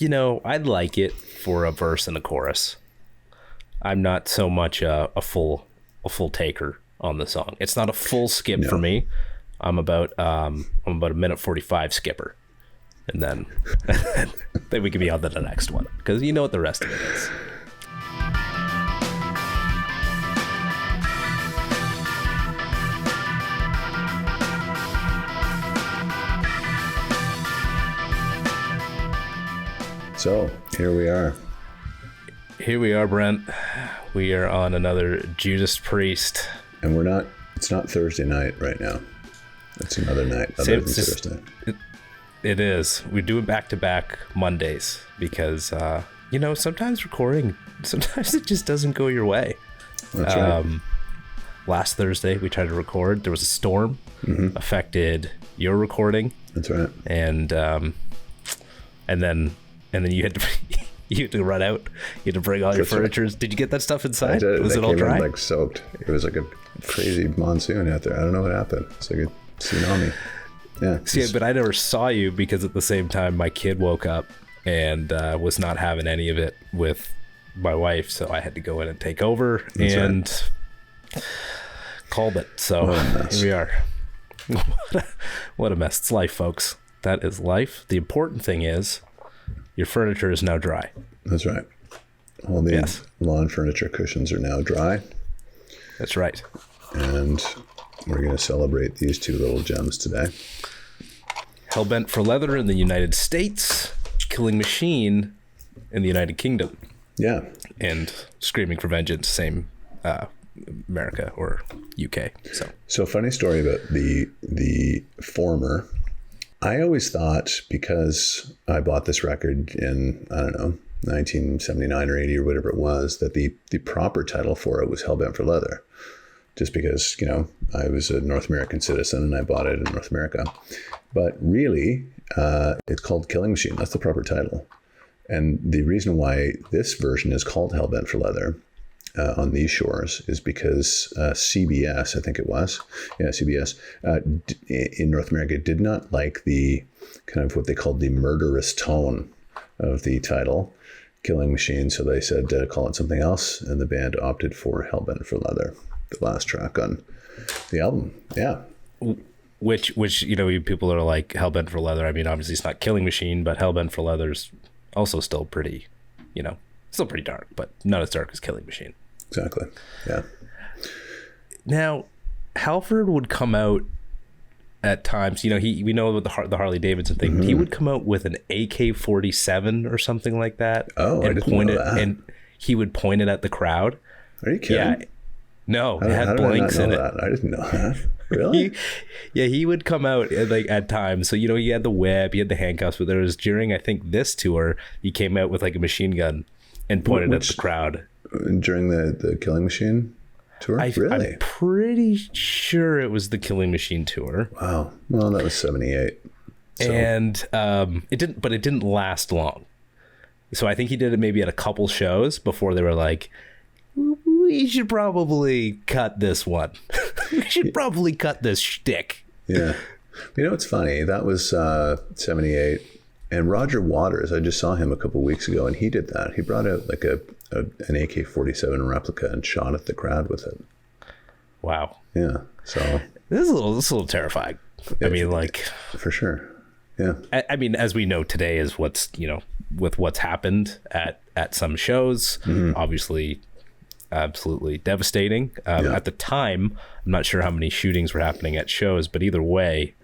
I'd like it for a verse and a chorus. I'm not so much a full taker on the song. It's not a full skip for me. I'm about a minute 45 skipper, and then we can be on to the next one, because you know what the rest of it is. So here we are. Here we are, Brent. We are on another Judas Priest. And it's not Thursday night right now. It's another night other than Thursday. It is. We do it back-to-back Mondays because, sometimes it just doesn't go your way. That's right. Last Thursday, we tried to record. There was a storm, affected your recording. That's right. And then you had to run out. You had to bring all your furniture. Did you get that stuff inside? I did. Was it all dry? Like soaked. It was like a crazy monsoon out there. I don't know what happened. It's like a tsunami. Yeah. See, but I never saw you because at the same time my kid woke up and was not having any of it with my wife, so I had to go in and take over. That's and right. Called it. So here we are. What a mess. It's life, folks. That is life. The important thing is your furniture is now dry. That's right. All the lawn furniture cushions are now dry. That's right. And we're going to celebrate these two little gems today. Hellbent for Leather in the United States, Killing Machine in the United Kingdom. Yeah. And Screaming for Vengeance, same America or UK. So funny story about the former. I always thought, because I bought this record in, I don't know, 1979 or 80 or whatever it was, that the proper title for it was Hellbent for Leather. Just because, I was a North American citizen and I bought it in North America. But really, it's called Killing Machine. That's the proper title. And the reason why this version is called Hellbent for Leather on these shores is because CBS, I think it was, CBS in North America did not like the kind of what they called the murderous tone of the title, Killing Machine. So they said call it something else, and the band opted for Hellbent for Leather, the last track on the album. Yeah. Which people are like, Hellbent for Leather. I mean, obviously it's not Killing Machine, but Hellbent for Leather's also still pretty, still pretty dark, but not as dark as Killing Machine. Exactly. Yeah. Now, Halford would come out at times, we know about the Harley Davidson thing, but he would come out with an AK-47 or something like that. Oh, I didn't know that. And he would point it at the crowd. Are you kidding? Yeah. No, it had blanks in it. I didn't know that. Really? He would come out at times. So, he had the whip, he had the handcuffs, but there was during, I think, this tour, he came out with like a machine gun and pointed at the crowd. During the Killing Machine tour? Really? I'm pretty sure it was the Killing Machine tour. Wow. Well, that was 78. So. And it didn't last long. So I think he did it maybe at a couple shows before they were like, we should probably cut this one. We should probably cut this shtick. Yeah. It's funny. That was 78. And Roger Waters, I just saw him a couple of weeks ago, and he did that. He brought out like an AK-47 replica and shot at the crowd with it. Wow. Yeah. So this is a little terrifying. I mean, like, for sure. Yeah. I mean, as we know today, is what's with what's happened at some shows. Obviously, absolutely devastating. At the time, I'm not sure how many shootings were happening at shows, but either way,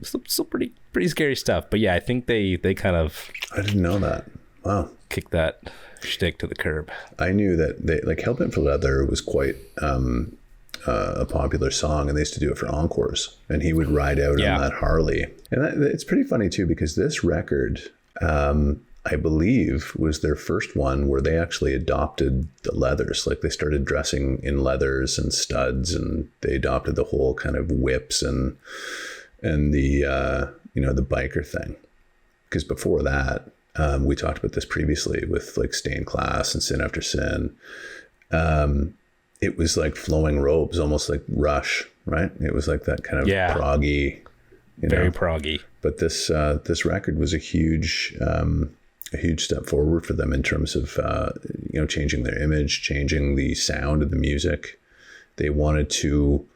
still pretty scary stuff. But yeah, I think they kind of, I didn't know that. Wow. Kick that shtick to the curb. I knew that they, like, Hellbent for Leather was quite a popular song, and they used to do it for encores, and he would ride out on that Harley. And it's pretty funny too, because this record, I believe, was their first one where they actually adopted the leathers. Like, they started dressing in leathers and studs, and they adopted the whole kind of whips and the the biker thing. Because before that, we talked about this previously with like Stained Class and Sin After Sin. It was like flowing robes, almost like Rush, right? It was like that kind of proggy Very proggy. But this record was a huge step forward for them in terms of changing their image, changing the sound of the music. They wanted to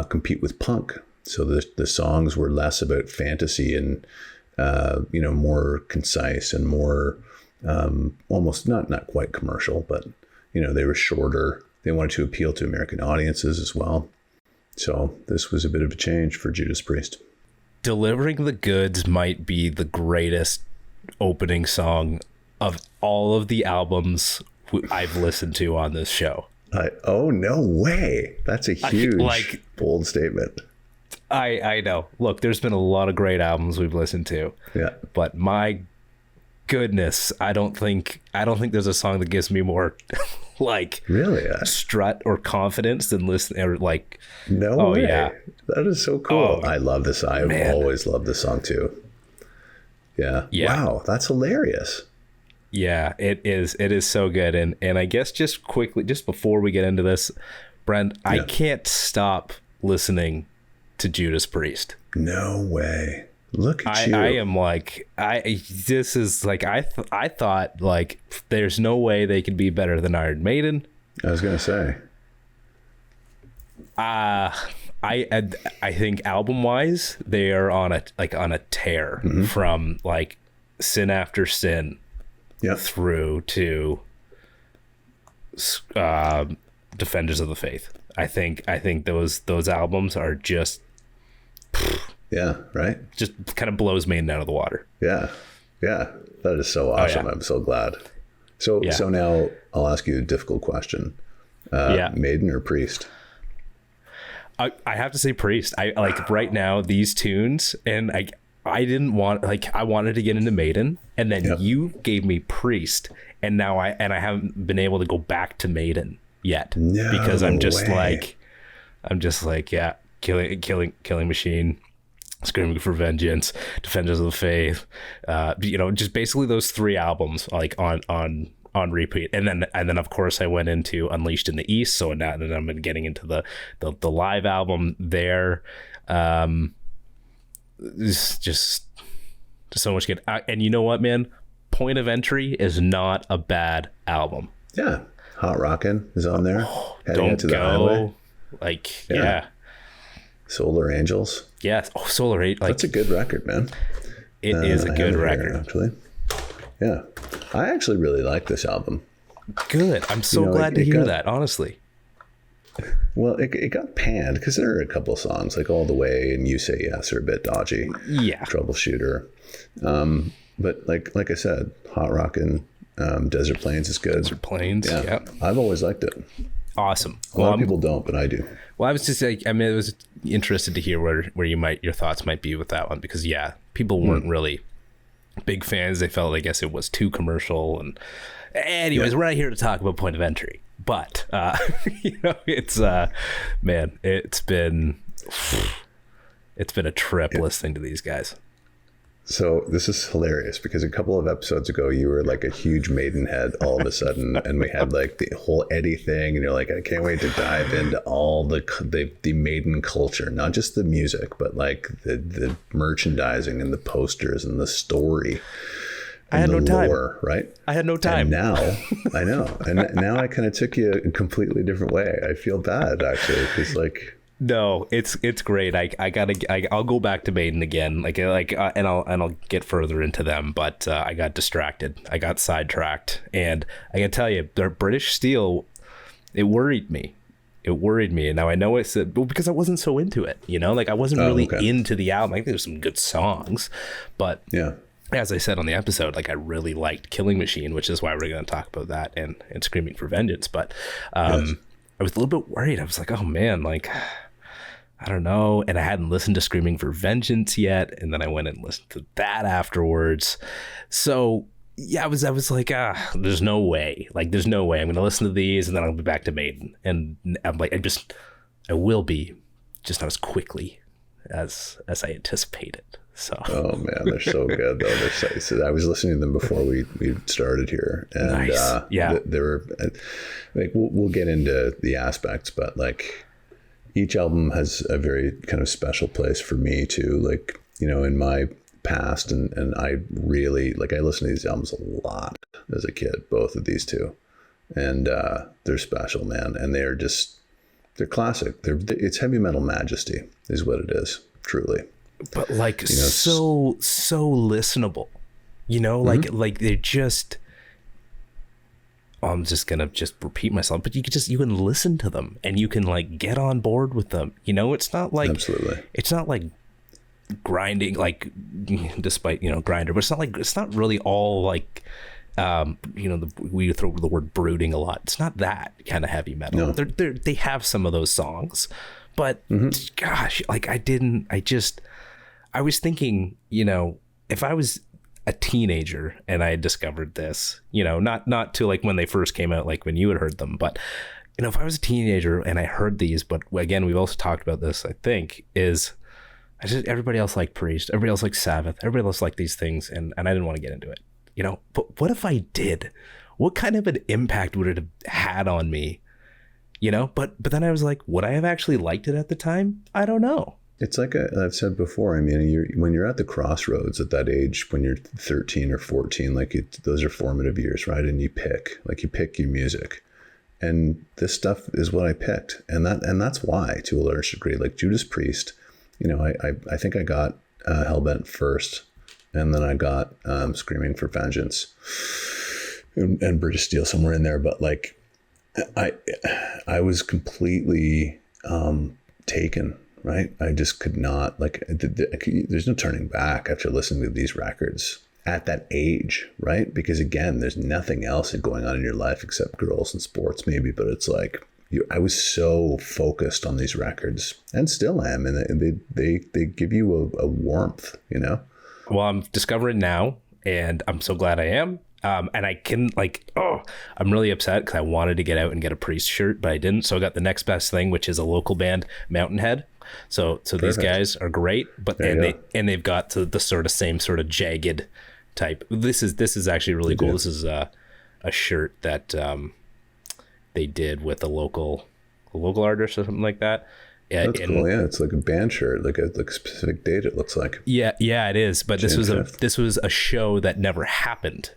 compete with punk, so the songs were less about fantasy and more concise and more almost not quite commercial, but they were shorter. They wanted to appeal to American audiences as well. So this was a bit of a change for Judas Priest. Delivering the Goods might be the greatest opening song of all of the albums I've listened to on this show. Oh, no way. That's a huge, bold statement. I know. Look, there's been a lot of great albums we've listened to. Yeah. But my goodness, I don't think there's a song that gives me more really strut or confidence than listening or no way. Yeah. That is so cool. I love this. I've always loved this song too. Yeah. Wow, that's hilarious. Yeah, it is. It is so good. And I guess just quickly, just before we get into this, Brent, I can't stop listening to Judas Priest. No way. Look at you. I am this is I thought there's no way they could be better than Iron Maiden. I was going to say. I think album wise, they are on a tear from Sin After Sin through to Defenders of the Faith. I think those albums are just right. Just kind of blows Maiden out of the water. Yeah. That is so awesome. I'm so glad. So now I'll ask you a difficult question. Maiden or Priest? I have to say Priest. I right now these tunes, and I didn't want I wanted to get into Maiden, and then you gave me Priest, and now I haven't been able to go back to Maiden yet because I'm just Killing Machine, Screaming for Vengeance, Defenders of the Faith, just basically those three albums on repeat, and then of course I went into Unleashed in the East, so now then I'm getting into the live album there. It's just so much good. And you know what, man? Point of Entry is not a bad album. Yeah, Hot Rockin' is on there. Heading Into the Highway. Solar Angels. Yes. Oh, Solar Angels. That's a good record, man. It is a good record. Actually. Yeah. I actually really like this album. Good. I'm so glad to hear that, honestly. Well, it got panned because there are a couple of songs like All the Way and You Say Yes are a bit dodgy. Yeah. Troubleshooter. But like I said, Hot Rockin', Desert Plains is good. Desert Plains, yeah. I've always liked it. Awesome. A lot of people don't, but I do. Well, I was just I was interested to hear where your thoughts might be with that one, because people weren't really big fans. They felt, I guess, it was too commercial. And anyways, we're not here to talk about Point of Entry, but it's man, it's been a trip listening to these guys. So this is hilarious because a couple of episodes ago you were like a huge Maiden head all of a sudden, and we had like the whole Eddie thing, and you're like, I can't wait to dive into all the Maiden culture, not just the music, but like the merchandising and the posters and the story. I had no time. Right? I had no time. And now I know, and now I kind of took you a completely different way. I feel bad actually, because No, it's great. I'll go back to Maiden again, and I'll get further into them. But I got distracted. I got sidetracked, and I can tell you, their British Steel, it worried me. And now I know it's because I wasn't so into it. I wasn't really into the album. I think there's some good songs, but as I said on the episode, I really liked Killing Machine, which is why we're going to talk about that and Screaming for Vengeance. But I was a little bit worried. I was like, oh man, I don't know. And I hadn't listened to Screaming for Vengeance yet. And then I went and listened to that afterwards. So I was like, there's no way. There's no way I'm going to listen to these and then I'll be back to Maiden. And I'm like, I will be, just not as quickly as I anticipated. So. Oh man, they're so good though. So I was listening to them before we started here, and nice. They were we'll get into the aspects, but each album has a very kind of special place for me too. Like, in my past, and I really like, I listened to these albums a lot as a kid, both of these two, and they're special, man. And they're classic. It's heavy metal majesty is what it is, truly. But like, so listenable, like they're just, I'm just gonna repeat myself, but you can listen to them and you can like get on board with them. It's not like, absolutely, it's not like grinding, like, despite grinder, but it's not really all like, we throw the word brooding a lot. It's not that kind of heavy metal. No. They have some of those songs, but gosh, like I was thinking, if I was a teenager and I had discovered this, not to like when they first came out, like when you had heard them, but if I was a teenager and I heard these, but again, we've also talked about this, I think, is everybody else liked Priest, everybody else liked Sabbath, everybody else liked these things, and I didn't want to get into it, but what if I did? What kind of an impact would it have had on me? But then I was like, would I have actually liked it at the time? I don't know. It's like I've said before. I mean, when you're at the crossroads at that age, when you're 13 or 14, like those are formative years, right? And you pick your music, and this stuff is what I picked, and that's why, to a large degree, like Judas Priest, I think I got Hellbent first, and then I got Screaming for Vengeance, and British Steel somewhere in there, but like I was completely taken. Right. I just could not, like, there's no turning back after listening to these records at that age. Right. Because again, there's nothing else going on in your life except girls and sports maybe. But it's like I was so focused on these records, and still am. And they give you a warmth, Well, I'm discovering now, and I'm so glad I am. And I can I'm really upset because I wanted to get out and get a Priest shirt, but I didn't. So I got the next best thing, which is a local band, Mountainhead. So these guys are great, but they've got the sort of same sort of jagged type. This is actually really cool. This is a shirt that they did with a local artist or something like that. That's cool. Yeah, it's like a band shirt, like a specific date. It looks like. Yeah, it is. But this was a show that never happened.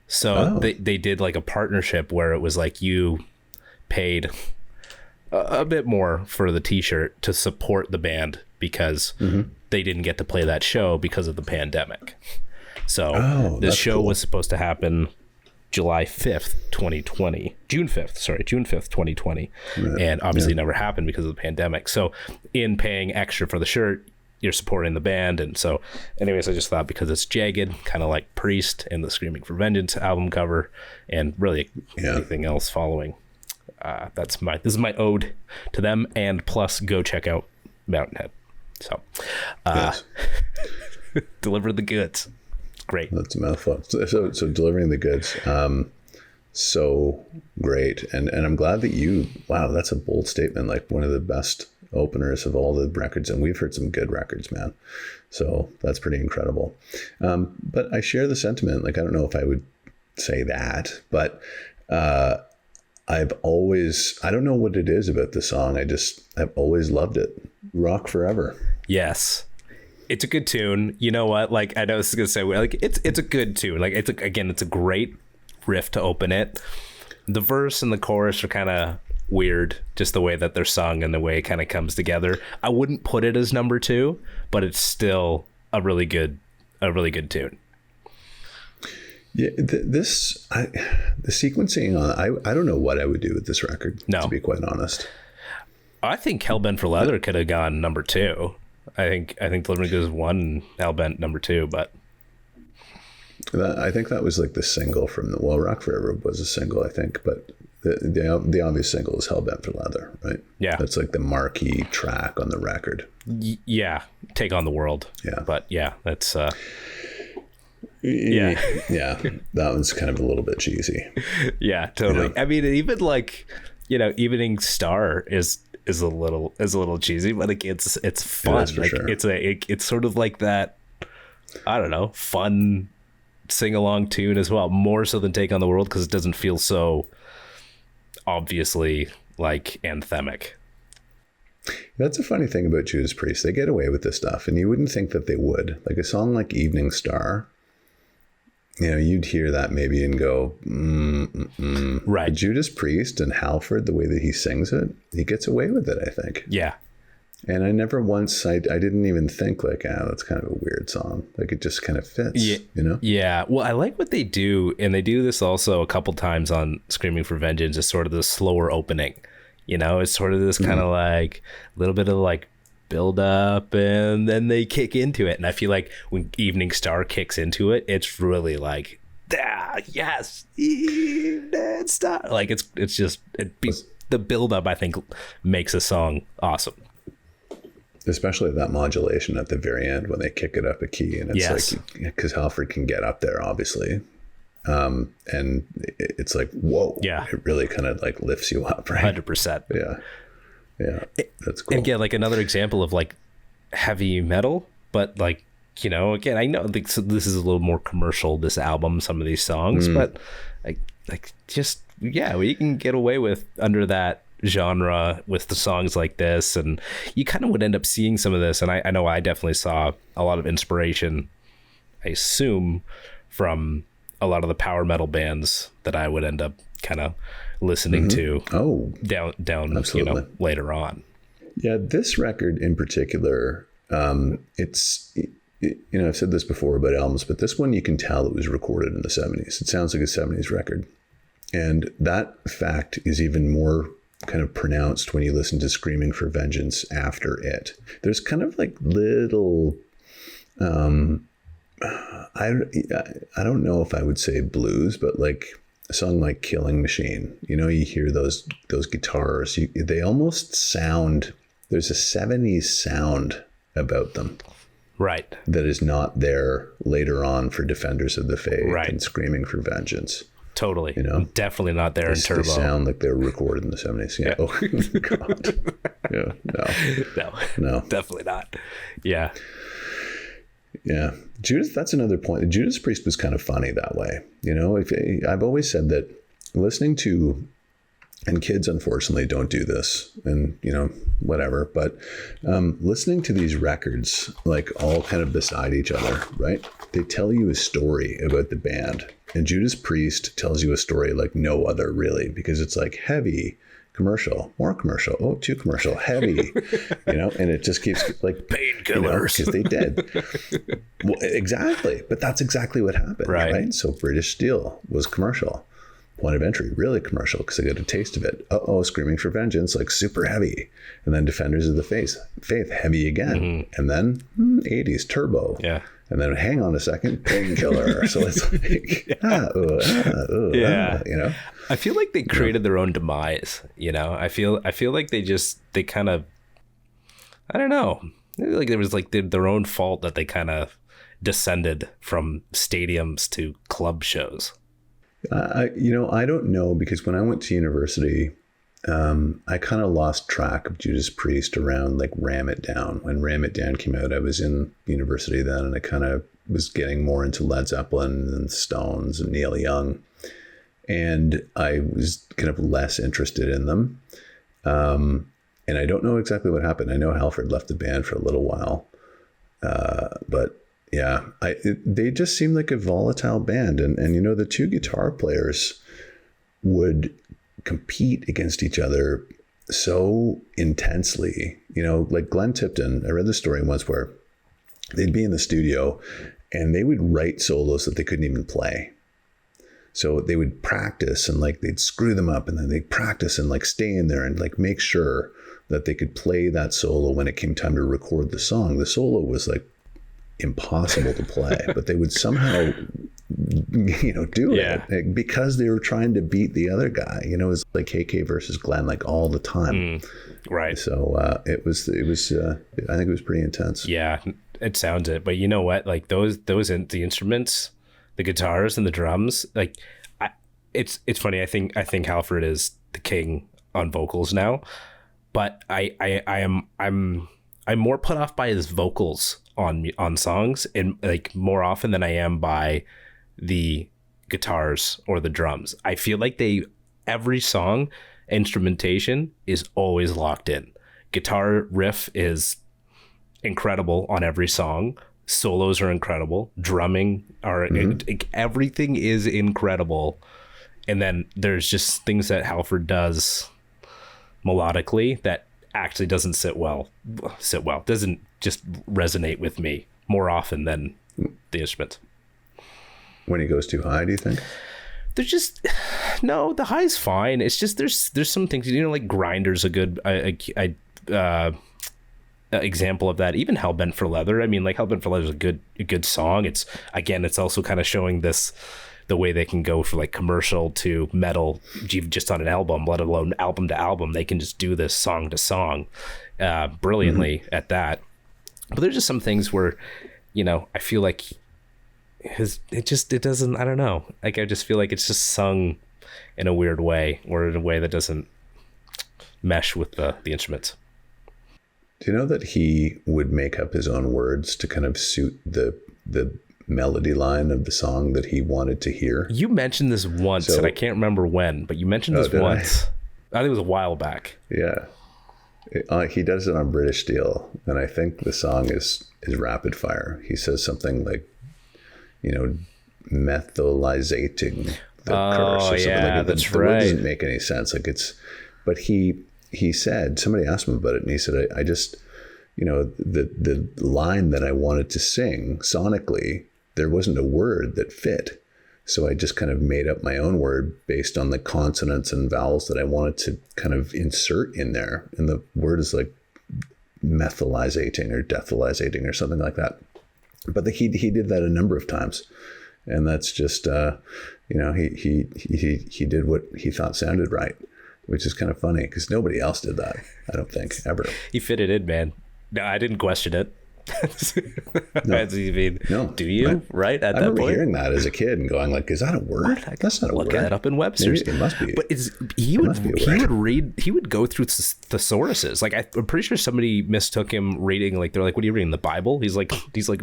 So they did like a partnership where it was like you paid a bit more for the t-shirt to support the band because they didn't get to play that show because of the pandemic. So this show was supposed to happen June 5th, 2020. And obviously never happened because of the pandemic. So in paying extra for the shirt, you're supporting the band. And so anyways, I just thought because it's jagged, kind of like Priest and the Screaming for Vengeance album cover, and really anything else following. This is my ode to them, and plus go check out Mountainhead. So deliver the goods. Great. That's a mouthful. So delivering the goods. So great. And I'm glad that that's a bold statement, like one of the best openers of all the records, and we've heard some good records, man. So that's pretty incredible. But I share the sentiment. Like, I don't know if I would say that, but I don't know what it is about the song. I've always loved it. Rock Forever. Yes. It's a good tune. You know what? Like, I know this is going to say, like, it's a good tune. Like, it's a great riff to open it. The verse and the chorus are kind of weird, just the way that they're sung and the way it kind of comes together. I wouldn't put it as number 2, but it's still a really good tune. Yeah, the sequencing on I don't know what I would do with this record. No, to be quite honest. I think Hellbent for Leather could have gone number 2. I think Delivering Goods 1, Hellbent number 2, but I think that was like the single from Rock Forever was a single, I think, but the obvious single is Hellbent for Leather, right? Yeah, that's like the marquee track on the record. Yeah, Take on the World. Yeah, but yeah, that's yeah, that one's kind of a little bit cheesy. Yeah, totally. I mean, even like, Evening Star is a little cheesy, but like it's fun. It is for sure. It's sort of like that, I don't know, fun sing-along tune as well, more so than Take on the World, because it doesn't feel so obviously like anthemic. That's a funny thing about Judas Priest. They get away with this stuff, and you wouldn't think that they would. Like a song like Evening Star, you'd hear that maybe and go, Right. But Judas Priest and Halford, the way that he sings it, he gets away with it, I think. Yeah. And I never once, I didn't even think like, that's kind of a weird song. Like it just kind of fits, Yeah. Well, I like what they do. And they do this also a couple times on Screaming for Vengeance. It's sort of the slower opening, it's sort of this kind of like a little bit of like build up and then they kick into it. And I feel like when Evening Star kicks into it, it's really like, yes, Evening Star. Like it's just, the build up, I think, makes a song awesome. Especially that modulation at the very end when they kick it up a key, and it's like, because Halford can get up there, obviously, and it's like, whoa, it really kind of like lifts you up, right? 100%. Yeah, that's cool. And again, like another example of like heavy metal, but like again, I know like, so this is a little more commercial. This album, some of these songs, but like just we can get away with under that genre with the songs like this, and you kind of would end up seeing some of this, and I know I definitely saw a lot of inspiration, I assume, from a lot of the power metal bands that I would end up kind of listening to down absolutely. Later on. This record in particular, it's I've said this before about albums, but this one you can tell it was recorded in the 70s. It sounds like a 70s record, and that fact is even more kind of pronounced when you listen to Screaming for Vengeance after it. There's kind of like little I don't know if I would say blues, but like a song like Killing Machine, you hear those guitars, they almost sound, there's a 70s sound about them, right, that is not there later on for Defenders of the Faith and Screaming for Vengeance. Totally. Definitely not there in Turbo. They sound like they were recorded in the 70s. Yeah. Oh, God. Yeah. No. Definitely not. Yeah. Yeah. Judas, that's another point. Judas Priest was kind of funny that way. I've always said that listening to, and kids unfortunately don't do this, and whatever, but listening to these records like all kind of beside each other, right? They tell you a story about the band, and Judas Priest tells you a story like no other, really, because it's like heavy, commercial, more commercial, too commercial, heavy, and it just keeps like painkillers, because they did. Well, exactly, but that's exactly what happened, right? So British Steel was commercial. Point of Entry, really commercial, because I got a taste of it. Screaming for Vengeance, like super heavy. And then Defenders of the Faith, heavy again. And then 80s Turbo. Yeah. And then hang on a second, Painkiller. So it's like, I feel like they created their own demise. I feel like they kind of, I don't know. Like it was like their own fault that they kind of descended from stadiums to club shows. I don't know, because when I went to university, I kind of lost track of Judas Priest around like Ram It Down. When Ram It Down came out, I was in university then, and I kind of was getting more into Led Zeppelin and Stones and Neil Young, and I was kind of less interested in them. And I don't know exactly what happened. I know Halford left the band for a little while, but yeah, they just seemed like a volatile band. And the two guitar players would compete against each other so intensely, like Glenn Tipton. I read the story once where they'd be in the studio and they would write solos that they couldn't even play. So they would practice and like they'd screw them up, and then they'd practice and like stay in there and like make sure that they could play that solo when it came time to record the song. The solo was like impossible to play, but they would somehow do it because they were trying to beat the other guy. It was like KK versus Glenn, like all the time. Right. So it was I think it was pretty intense. Yeah, it sounds it. But you know what, like the instruments, the guitars and the drums, like it's funny. I think Halford is the king on vocals now, but I'm more put off by his vocals on songs, and like more often than I am by the guitars or the drums. I feel like every song instrumentation is always locked in. Guitar riff is incredible on every song. Solos are incredible. Drumming everything is incredible. And then there's just things that Halford does melodically that actually doesn't sit well. Doesn't just resonate with me more often than the instrument. When he goes too high, do you think? There's just no. The high's fine. It's just there's some things, like Grinder's a good example of that. Even Hellbent for Leather. I mean, like Hellbent for Leather is a good song. It's also kind of showing the way they can go for like commercial to metal just on an album, let alone album to album. They can just do this song to song brilliantly at that. But there's just some things where, I feel like it doesn't, I don't know. Like, I just feel like it's just sung in a weird way, or in a way that doesn't mesh with the instruments. Do you know that he would make up his own words to kind of suit the melody line of the song that he wanted to hear? You mentioned this once, and I can't remember when, but you mentioned this once. I think it was a while back. Yeah. He does it on British Steel, and I think the song is Rapid Fire. He says something like, methylizating the curse or something like that. That's the right. word doesn't make any sense. But he said, somebody asked him about it, and he said, I just, the line that I wanted to sing sonically, there wasn't a word that fit. So I just kind of made up my own word based on the consonants and vowels that I wanted to kind of insert in there. And the word is like methylizating or deathalizating or something like that. But he did that a number of times. And that's just, he did what he thought sounded right, which is kind of funny because nobody else did that, I don't think, ever. He fit it in, man. No, I didn't question it. No. Do you? Right at that point, I remember hearing that as a kid and going like, "Is that a word? That's not a word." Look that up in Webster's. Maybe it must be. But he would go through thesauruses. Like, I'm pretty sure somebody mistook him reading. Like, they're like, "What are you reading? The Bible?" He's like,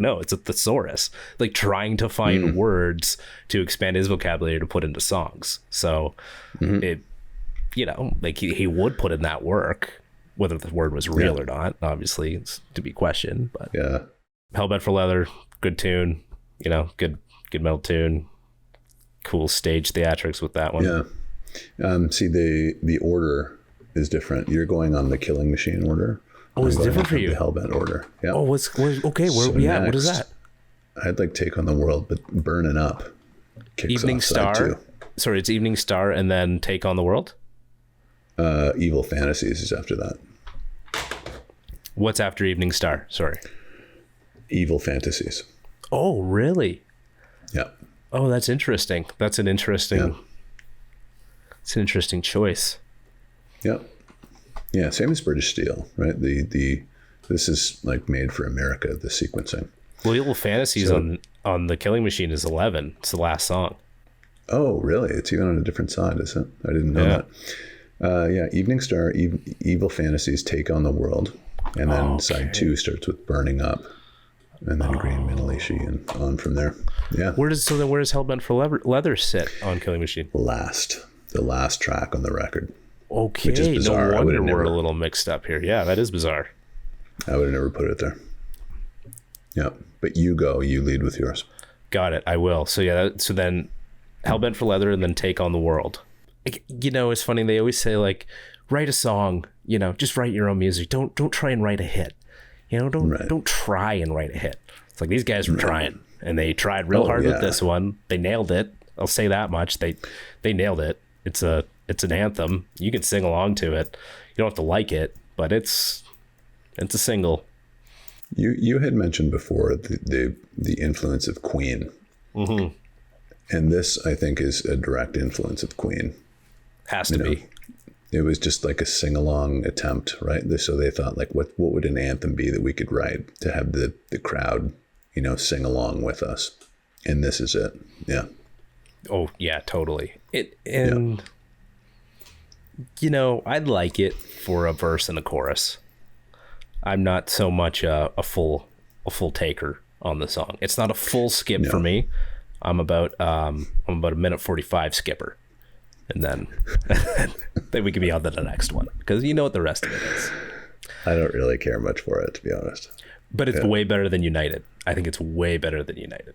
"No, it's a thesaurus." Like, trying to find words to expand his vocabulary to put into songs. So it, like he would put in that work. Whether the word was real or not, obviously, it's to be questioned. But yeah, Hellbent for Leather, good tune, good metal tune, cool stage theatrics with that one. Yeah. See, the order is different. You're going on the Killing Machine order. Oh, it's different for you. The Hellbent order. Yeah. Oh, okay? What is that? I'd like Take on the World, but Burning Up kicks Evening off Star. side two. Sorry, it's Evening Star and then Take on the World. Evil Fantasies is after that. What's after Evening Star? Sorry. Evil Fantasies. Oh, really? Yeah. Oh, that's interesting. It's an interesting choice. Yeah. Yeah. Same as British Steel, right? This is like made for America, the sequencing. Well, Evil Fantasies on the Killing Machine is 11. It's the last song. Oh, really? It's even on a different side, is it? I didn't know that. Evening Star, Evil Fantasies, Take on the World. And then side two starts with Burning Up. And then Green Minalishi and on from there. Yeah. Where does Hellbent for Leather sit on Killing Machine? The last track on the record. Okay. Which is bizarre. No wonder we're a little mixed up here. Yeah, that is bizarre. I would have never put it there. Yeah. But you lead with yours. Got it. I will. So so then Hellbent for Leather and then Take on the World. It's funny. They always say, like, write a song, just write your own music. Don't try and write a hit. Don't try and write a hit. It's like these guys were trying, and they tried real hard with this one. They nailed it. I'll say that much. They nailed it. It's an anthem. You can sing along to it. You don't have to like it, but it's a single. You had mentioned before the influence of Queen. Mm-hmm. And this, I think, is a direct influence of Queen. Has to be. It was just like a sing-along attempt, right? So they thought, like, what would an anthem be that we could write to have the crowd, sing along with us? And this is it. Yeah. Oh, yeah, totally. I'd like it for a verse and a chorus. I'm not so much a full taker on the song. It's not a full skip for me. I'm about a minute 45 skipper. And then we can be on to the next one because you know what the rest of it is. I don't really care much for it, to be honest. But it's way better than United. I think it's way better than United.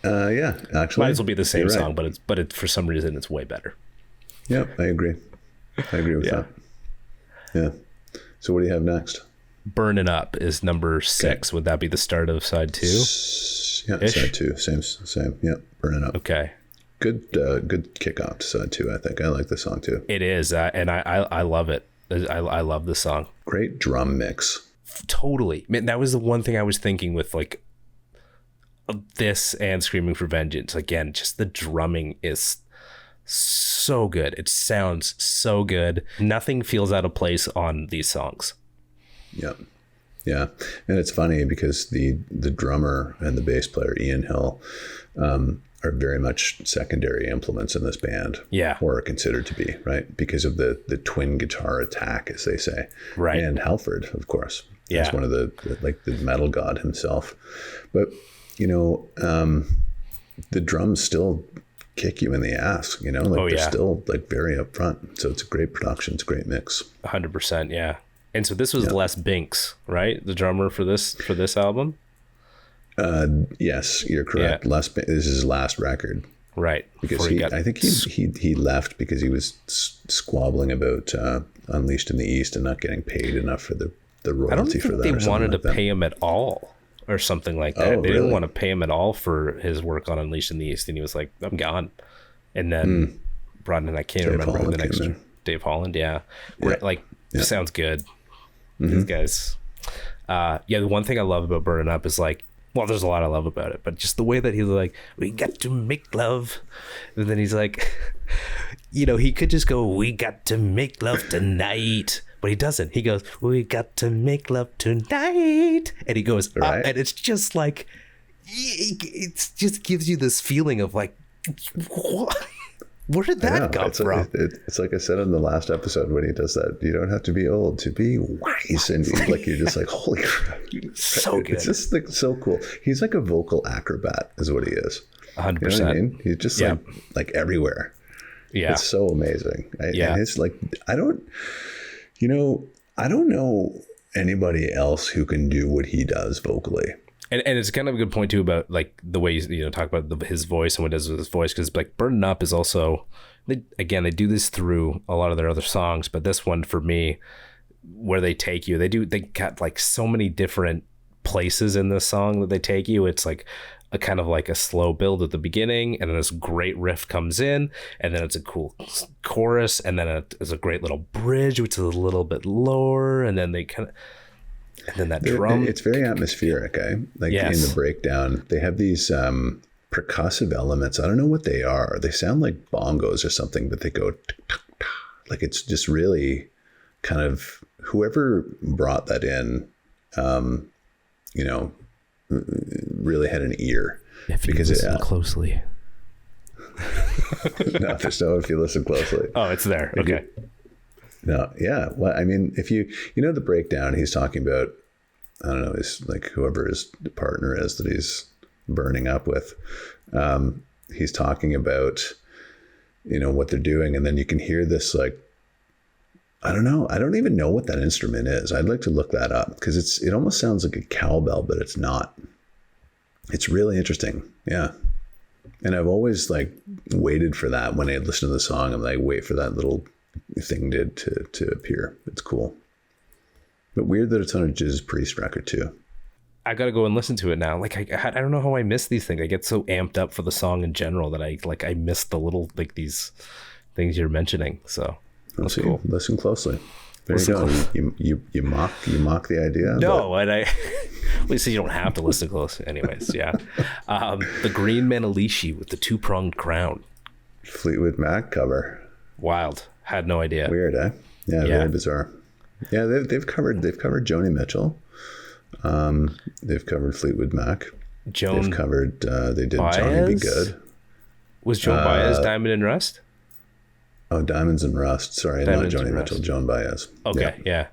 Yeah, actually. Might as well be the same song, but it's for some reason it's way better. Yeah, I agree. I agree with that. Yeah. So what do you have next? Burning Up is number 6. Would that be the start of side 2? Yeah, side 2. Same. Yeah, Burning Up. Okay. Good kickoff to side 2, I think. I like the song too. It is, and I love it. I love the song. Great drum mix. Totally. Man, that was the one thing I was thinking with like this and Screaming for Vengeance. Again, just the drumming is so good. It sounds so good. Nothing feels out of place on these songs. Yeah. And it's funny because the drummer and the bass player, Ian Hill, are very much secondary implements in this band. Yeah. Or are considered to be, right? Because of the twin guitar attack, as they say. Right. And Halford, of course. Yeah. He's one of the metal god himself. But, the drums still kick you in the ass, they're still like very upfront. So it's a great production. It's a great mix. 100%. Yeah. And so this was Les Binks, right? The drummer for this album. Yes, you're correct. Yeah. This is his last record. Right. Because I think he left because he was squabbling about Unleashed in the East and not getting paid enough for the royalty for that. I don't think they wanted to pay him at all or something like that. They didn't want to pay him at all for his work on Unleashed in the East, and he was like, I'm gone. And then brought in, I can't remember who the next Dave Holland. Yeah. Sounds good. Mm-hmm. These guys. The one thing I love about Burning Up is like, well, there's a lot I love about it, but just the way that he's like, we got to make love. And then he's like, he could just go, we got to make love tonight. But he doesn't. He goes, we got to make love tonight. And he goes up, and it's just like, it just gives you this feeling of like, what? Where did that come from? It's like I said in the last episode when he does that. You don't have to be old to be wise, and you're just like, holy crap! So good. It's just like so cool. He's like a vocal acrobat, is what he is. 100%. You know what I mean? He's just like everywhere. Yeah, it's so amazing. And it's like I don't know anybody else who can do what he does vocally. And it's kind of a good point too about like the way you talk about his voice and what it does with his voice, because like Burning Up is also they do this through a lot of their other songs, but this one for me, where they take you, they got like so many different places in this song that they take you. It's like a kind of like a slow build at the beginning, and then this great riff comes in, and then it's a cool chorus, and then it's a great little bridge which is a little bit lower, and then they kind of. And then that drum. It's very atmospheric, eh? Like in the breakdown, they have these percussive elements. I don't know what they are. They sound like bongos or something, but they go like it's just really kind of whoever brought that in, really had an ear. If you listen closely. No, there's no if you listen closely. Oh, it's there. Okay. No, yeah. Well, I mean, if you the breakdown, he's talking about, I don't know, he's like whoever his partner is that he's burning up with. He's talking about, what they're doing. And then you can hear this, like, I don't know. I don't even know what that instrument is. I'd like to look that up because it almost sounds like a cowbell, but it's not. It's really interesting. Yeah. And I've always like waited for that when I listen to the song. I'm like, wait for that little thing to appear. It's cool, but weird that it's on a Judas Priest record too. I gotta go and listen to it now. Like I don't know how I miss these things. I get so amped up for the song in general that I miss the little like these things you're mentioning. So that's cool. Listen closely. There you go. You mock the idea. No, but... and I well, so you don't have to listen close. Anyways, yeah. The Green Manalishi with the 2-pronged crown. Fleetwood Mac cover. Wild. Had no idea. Weird, eh? Yeah, very bizarre. Yeah, they've covered Joni Mitchell. They've covered Fleetwood Mac. They've covered. They did Baez? Johnny Be Good. Was Joan Baez Diamond and Rust? Oh, Diamonds and Rust. Sorry, Diamonds not Joni Mitchell. Joan Baez. Okay. Yeah.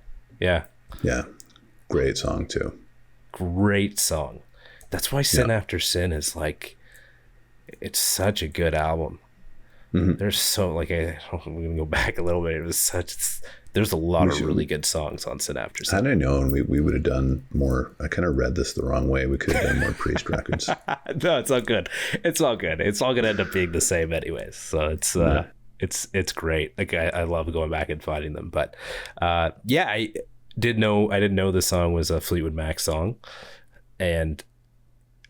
Great song too. Great song. That's why Sin After Sin is like, it's such a good album. There's so like we can go back a little bit. It was there's a lot of really good songs on Sin After Sin. Had I known, we would have done more. I kind of read this the wrong way. We could have done more Priest records. No, it's all good. It's all good. It's all gonna end up being the same anyways. So it's great. Like I love going back and finding them. But I didn't know the song was a Fleetwood Mac song, and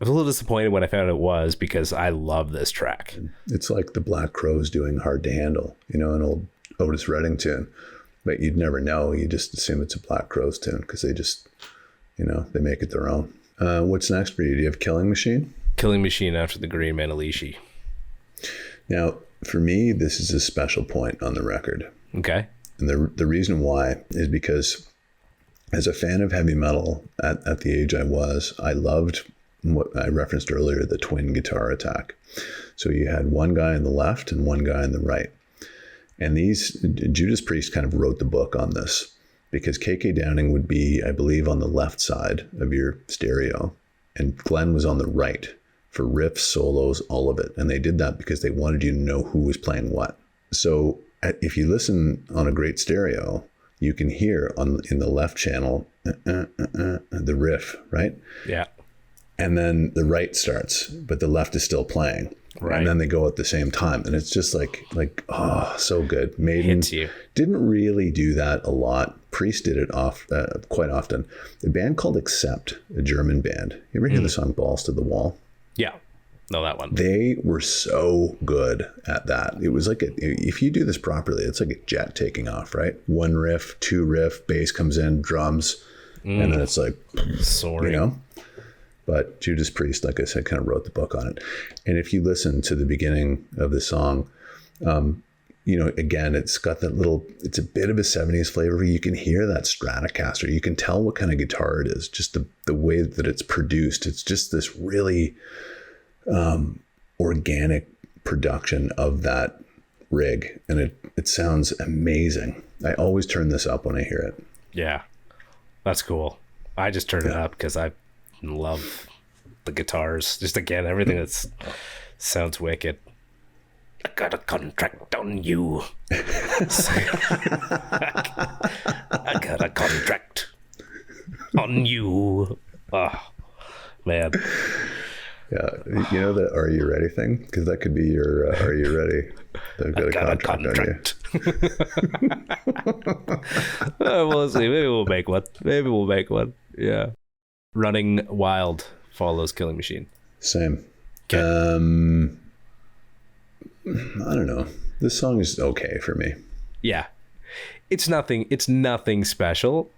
I was a little disappointed when I found it was, because I love this track. It's like the Black Crowes doing Hard to Handle, an old Otis Redding tune. But you'd never know. You just assume it's a Black Crowes tune because they just, they make it their own. What's next for you? Do you have Killing Machine? Killing Machine after the Green Manalishi. Now, for me, this is a special point on the record. Okay. And the reason why is because as a fan of heavy metal at the age I was, I loved what I referenced earlier, the twin guitar attack. So you had one guy on the left and one guy on the right. And Judas Priest kind of wrote the book on this, because KK Downing would be, I believe, on the left side of your stereo, and Glenn was on the right for riffs, solos, all of it. And they did that because they wanted you to know who was playing what. So if you listen on a great stereo, you can hear in the left channel the riff, right? Yeah. And then the right starts, but the left is still playing. Right. And then they go at the same time. And it's just like, so good. Maiden hits you. Didn't really do that a lot. Priest did it quite often. A band called Accept, a German band. You ever hear the song Balls to the Wall? Yeah. Know that one. They were so good at that. It was like, if you do this properly, it's like a jet taking off, right? One riff, two riff, bass comes in, drums, and then it's like, soaring. But Judas Priest, like I said, kind of wrote the book on it. And if you listen to the beginning of the song, again, it's got that it's a bit of a 70s flavor. You can hear that Stratocaster. You can tell what kind of guitar it is, just the way that it's produced. It's just this really organic production of that rig. And it sounds amazing. I always turn this up when I hear it. Yeah, that's cool. I just turn it up because I love the guitars. Just again, everything that sounds wicked. I got a contract on you. I got a contract on you. Oh, man. Yeah, you know the "Are you ready" thing? Because that could be your "Are you ready?" They've got a contract on you. We'll see. Maybe we'll make one. Yeah. Running Wild follows Killing Machine. Same. Okay. I don't know. This song is okay for me. Yeah. It's nothing special,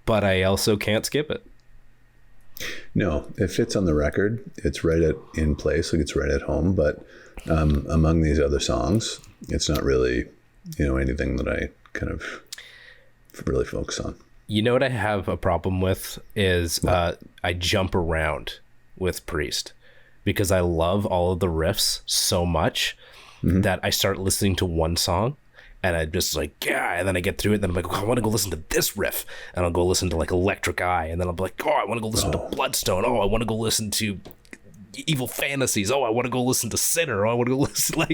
but I also can't skip it. No, it fits on the record. It's right in place, like it's right at home. But among these other songs, it's not really, anything that I kind of really focus on. You know what I have a problem with is I jump around with Priest because I love all of the riffs so much that I start listening to one song and I just and then I get through it and then I'm like, I want to go listen to this riff, and I'll go listen to like Electric Eye, and then I'm like, I want to go listen to Bloodstone. I want to go listen to Evil Fantasies. I want to go listen to Sinner. I want to go listen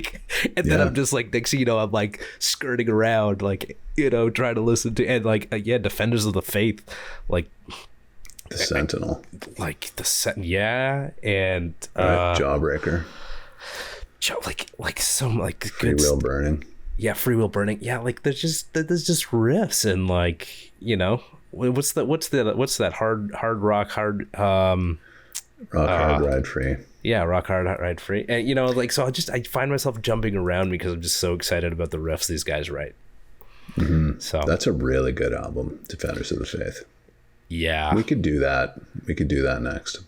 and then I'm just like, next thing you know, I'm like skirting around, trying to listen to, and Defenders of the Faith, the Sentinel, and Jawbreaker, Free Will Burning. Yeah, Free Will Burning. Yeah, there's just riffs and what's that hard rock hard Ride Free. Yeah, Rock Hard Ride Free. And so I find myself jumping around because I'm just so excited about the riffs these guys write. Mm-hmm. So that's a really good album, Defenders of the Faith. Yeah. We could do that. We could do that next.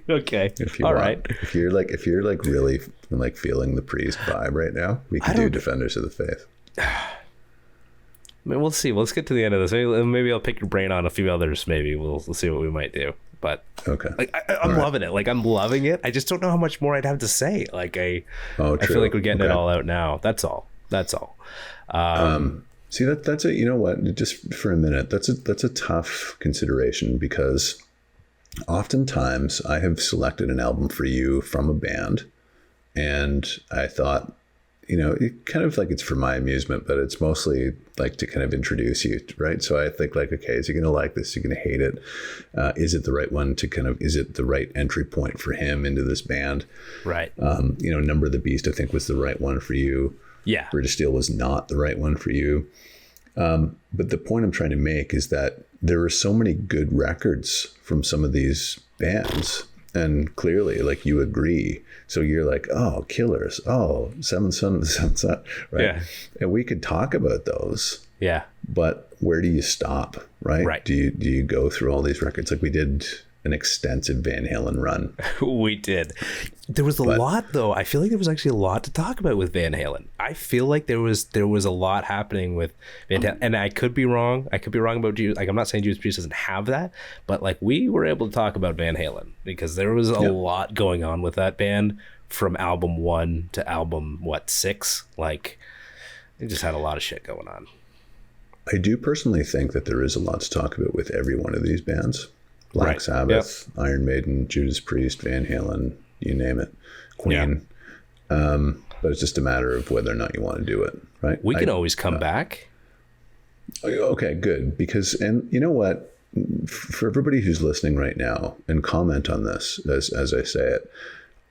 Okay. If you All want. right. If you're really feeling the Priest vibe right now, we could do Defenders of the Faith. I mean, we'll see. Let's get to the end of this. Maybe I'll pick your brain on a few others. Maybe we'll see what we might do. But okay, I'm loving it. I'm loving it. I just don't know how much more I'd have to say. I feel like we're getting it all out now. That's all. See, that's a, what, just for a minute, that's a tough consideration, because oftentimes I have selected an album for you from a band and I thought, it kind of like it's for my amusement, but it's mostly like to kind of introduce you, right? So I think like, okay, is he going to like this? Is he going to hate it? Is it the right one to is it the right entry point for him into this band? Right. Number of the Beast, I think, was the right one for you. Yeah. British Steel was not the right one for you. But the point I'm trying to make is that there are so many good records from some of these bands, and clearly, like, you agree. So you're like, oh, Killers, oh, Seventh Son of the Seventh Son, right? Yeah. And we could talk about those. Yeah. But where do you stop, right? Right. Do you go through all these records? Like, we did an extensive Van Halen run. We did. There was a lot, though. I feel like there was actually a lot to talk about with Van Halen. I feel like there was a lot happening with Van Halen, and I could be wrong. I could be wrong about Judas. Like, I'm not saying Judas Priest doesn't have that, but like, we were able to talk about Van Halen because there was a lot going on with that band from album 1 to album 6. Like, they just had a lot of shit going on. I do personally think that there is a lot to talk about with every one of these bands. Black Sabbath, Iron Maiden, Judas Priest, Van Halen, you name it, Queen. But it's just a matter of whether or not you want to do it, right? We can always come back. Okay, good. Because, and you know what? For everybody who's listening right now, and comment on this as I say it,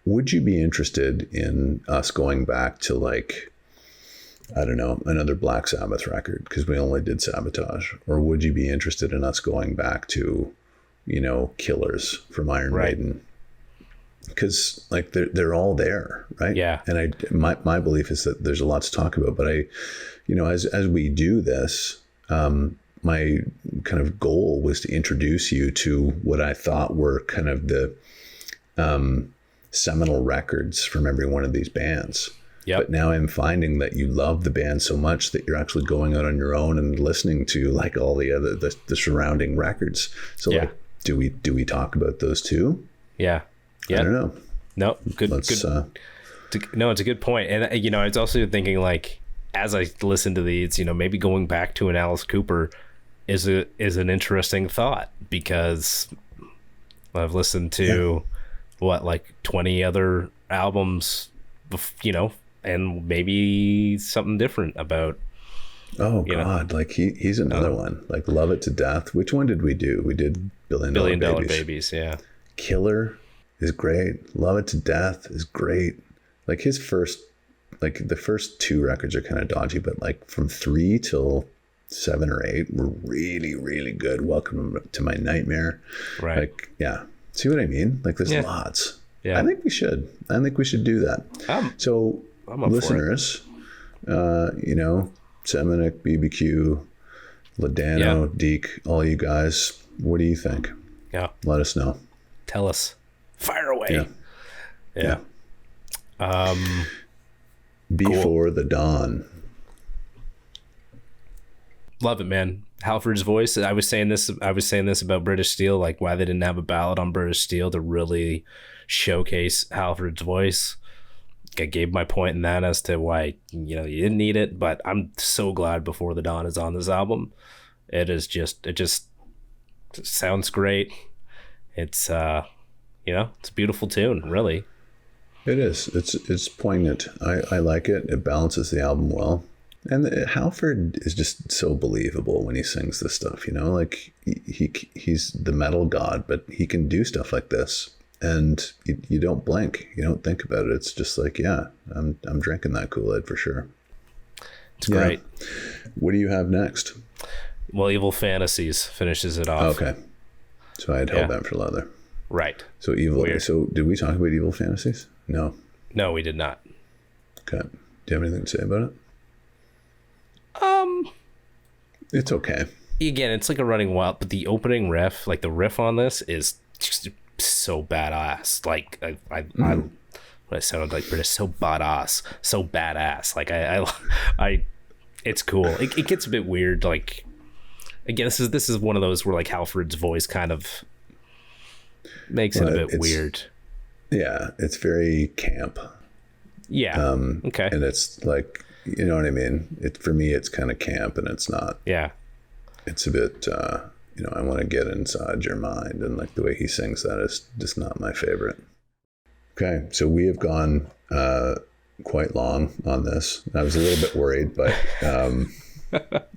would you be interested in us going back to, like, I don't know, another Black Sabbath record because we only did Sabotage? Or would you be interested in us going back to, Killers from Iron Maiden? Because like they're all there, right? Yeah. And my belief is that there's a lot to talk about. But as we do this, my kind of goal was to introduce you to what I thought were kind of the seminal records from every one of these bands. Yep. But now I'm finding that you love the band so much that you're actually going out on your own and listening to like all the other the surrounding records. So like, do we talk about those too? Yeah. I don't know. No, good. No, it's a good point. And I was also thinking, like, as I listen to these, maybe going back to an Alice Cooper is an interesting thought, because I've listened to 20 other albums, and maybe something different about. Oh God! Like he's another one. Like Love It to Death. Which one did we do? We did Billion Dollar Babies. Yeah. Killer is great. Love It to Death is great. Like his first, like the first 2 records are kind of dodgy, but like from 3 till 7 or 8 were really, really good. Welcome to My Nightmare. Right. Like, yeah. See what I mean? Like there's lots. Yeah. I think we should do that. So listeners, Semenuk, BBQ, Ladano, Deke, all you guys, what do you think? Yeah. Let us know. Tell us. Fire away. Yeah. Before the Dawn. Love it, man. Halford's voice. I was saying this about British Steel, like why they didn't have a ballad on British Steel to really showcase Halford's voice. I gave my point in that as to why you didn't need it, but I'm so glad Before the Dawn is on this album. It just sounds great. It's it's a beautiful tune, really. It is. It's poignant. I like it. It balances the album well. And Halford is just so believable when he sings this stuff, like he's the metal god, but he can do stuff like this. And you don't blink. You don't think about it. It's just like, I'm drinking that Kool-Aid for sure. It's great. What do you have next? Well, Evil Fantasies finishes it off. Okay. So I had held that for leather. Right. So So did we talk about Evil Fantasies? No. No, we did not. Okay. Do you have anything to say about it? It's okay. Again, it's like a running wild, but the opening riff, like the riff on this is just so badass. Like what I sounded like British, so badass, so badass. Like I it's cool. It gets a bit weird. Like again, this is one of those where like Halford's voice kind of makes it a bit weird. Yeah, it's very camp. Yeah. Okay. And it's like, you know what I mean? For me, it's kind of camp, and it's not. Yeah. It's a bit. I want to get inside your mind, and like the way he sings that is just not my favorite. Okay, so we have gone quite long on this. I was a little bit worried, but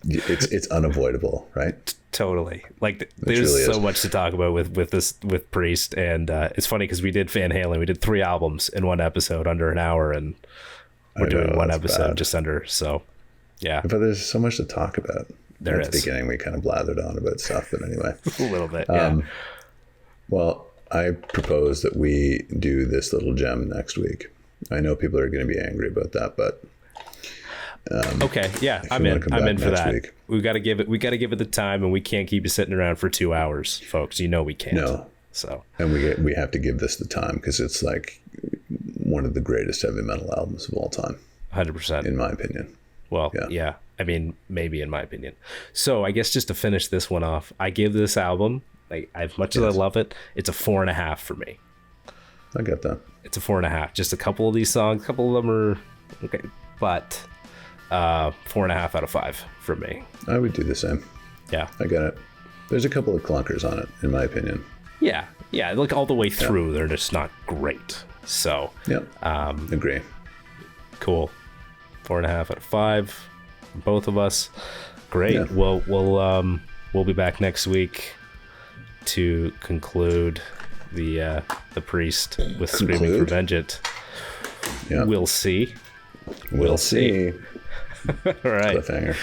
it's unavoidable, right? Totally. Like there's really so is. much to talk about with Priest, and it's funny because we did Van Halen. We did 3 albums in one episode under an hour, and we're doing one episode bad. just under. So, yeah, But there's so much to talk about. There At the is. beginning, we kind of blathered on about stuff, but anyway. a little bit. Yeah. Well, I propose that we do this little gem next week. I know people are going to be angry about that, but Okay, yeah, I'm you in. wanna come I'm back in for next that. week. We got to give it the time, and we can't keep you sitting around for 2 hours, folks. You know we can't. No. So And we have to give this the time because it's like one of the greatest heavy metal albums of all time, 100%. in my opinion. Well, Yeah. yeah. I mean, maybe in my opinion. So I guess just to finish this one off, I give this album, like as much as I love it, it's a 4.5 for me. I get that. It's a 4.5. Just a couple of these songs, a couple of them are okay, but 4.5 out of 5 for me. I would do the same. Yeah. I get it. There's a couple of clunkers on it, in my opinion. Yeah. Yeah. Like all the way through, they're just not great. So, Yep. Agree. cool. 4.5 out of 5 from both of us. Great. Yeah. We'll be back next week to conclude the Priest with Screaming for Conclude? Vengeance. Yeah. We'll see. We'll see. All right. Cliffhanger.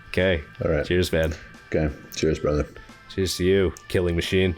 Okay. All right. Cheers, man. Okay. Cheers, brother. Cheers to you, Killing Machine.